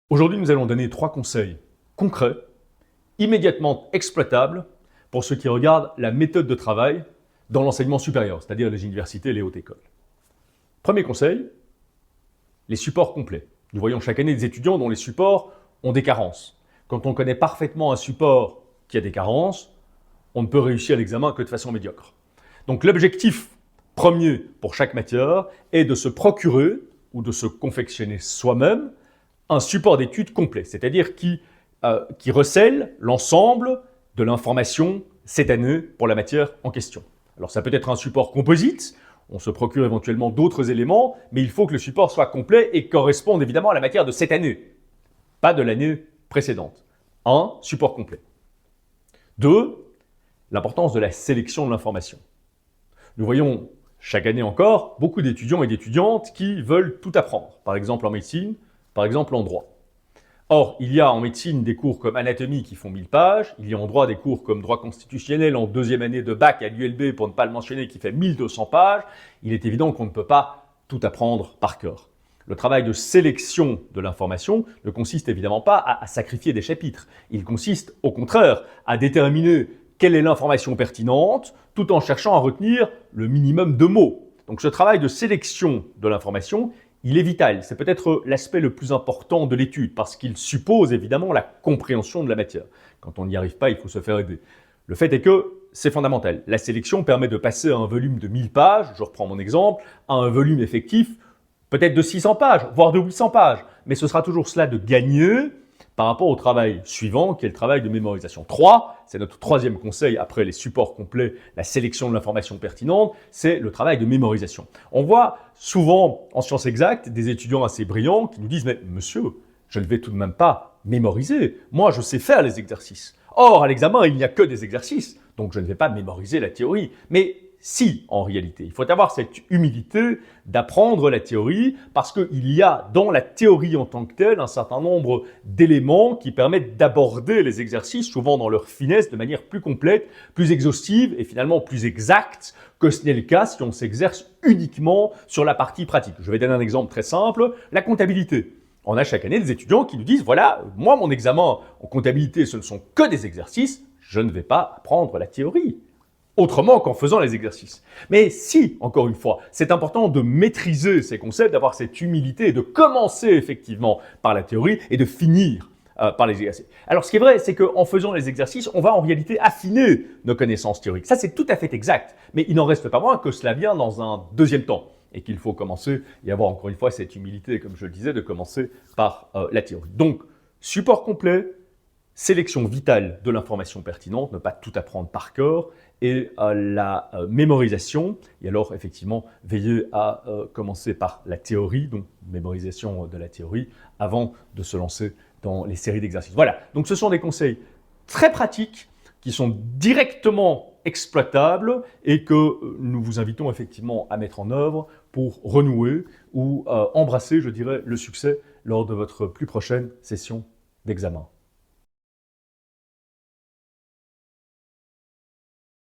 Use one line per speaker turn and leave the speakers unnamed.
Aujourd'hui, nous allons donner 3 conseils concrets, immédiatement exploitables pour ceux qui regardent la méthode de travail dans l'enseignement supérieur, c'est-à-dire les universités et les hautes écoles. Premier conseil, les supports complets. Nous voyons chaque année des étudiants dont les supports ont des carences. Quand on connaît parfaitement un support qui a des carences, on ne peut réussir l'examen que de façon médiocre. Donc l'objectif premier pour chaque matière est de se procurer ou de se confectionner soi-même un support d'études complet, c'est-à-dire qui recèle l'ensemble de l'information cette année pour la matière en question. Alors ça peut être un support composite, on se procure éventuellement d'autres éléments, mais il faut que le support soit complet et corresponde évidemment à la matière de cette année, pas de l'année précédente. Un support complet. 2, l'importance de la sélection de l'information. Nous voyons chaque année encore beaucoup d'étudiants et d'étudiantes qui veulent tout apprendre, par exemple en médecine, par exemple en droit. Or, il y a en médecine des cours comme anatomie qui font 1000 pages, il y a en droit des cours comme droit constitutionnel en deuxième année de bac à l'ULB, pour ne pas le mentionner, qui fait 1200 pages. Il est évident qu'on ne peut pas tout apprendre par cœur. Le travail de sélection de l'information ne consiste évidemment pas à sacrifier des chapitres. Il consiste au contraire à déterminer quelle est l'information pertinente tout en cherchant à retenir le minimum de mots. Donc ce travail de sélection de l'information, il est vital. C'est peut-être l'aspect le plus important de l'étude parce qu'il suppose évidemment la compréhension de la matière. Quand on n'y arrive pas, il faut se faire aider. Le fait est que c'est fondamental. La sélection permet de passer à un volume de 1000 pages, je reprends mon exemple, à un volume effectif peut-être de 600 pages, voire de 800 pages. Mais ce sera toujours cela de gagner par rapport au travail suivant, qui est le travail de mémorisation. 3, c'est notre troisième conseil après les supports complets, la sélection de l'information pertinente, c'est le travail de mémorisation. On voit souvent en sciences exactes des étudiants assez brillants qui nous disent « Mais monsieur, je ne vais tout de même pas mémoriser. Moi, je sais faire les exercices. Or, à l'examen, il n'y a que des exercices, donc je ne vais pas mémoriser la théorie. » Mais si, en réalité, il faut avoir cette humilité d'apprendre la théorie parce qu'il y a dans la théorie en tant que telle un certain nombre d'éléments qui permettent d'aborder les exercices, souvent dans leur finesse, de manière plus complète, plus exhaustive et finalement plus exacte que ce n'est le cas si on s'exerce uniquement sur la partie pratique. Je vais donner un exemple très simple, la comptabilité. On a chaque année des étudiants qui nous disent « Voilà, moi, mon examen en comptabilité, ce ne sont que des exercices, je ne vais pas apprendre la théorie. » Autrement qu'en faisant les exercices. Mais si, encore une fois, c'est important de maîtriser ces concepts, d'avoir cette humilité et de commencer effectivement par la théorie et de finir par les exercices. Alors ce qui est vrai, c'est qu'en faisant les exercices, on va en réalité affiner nos connaissances théoriques. Ça, c'est tout à fait exact. Mais il n'en reste pas moins que cela vient dans un deuxième temps et qu'il faut commencer et avoir encore une fois cette humilité, comme je le disais, de commencer par la théorie. Donc, support complet, sélection vitale de l'information pertinente, ne pas tout apprendre par cœur, et la mémorisation. Et alors, effectivement, veiller à commencer par la théorie, donc mémorisation de la théorie, avant de se lancer dans les séries d'exercices. Voilà, donc ce sont des conseils très pratiques qui sont directement exploitables et que nous vous invitons effectivement à mettre en œuvre pour renouer ou embrasser, je dirais, le succès lors de votre plus prochaine session d'examen.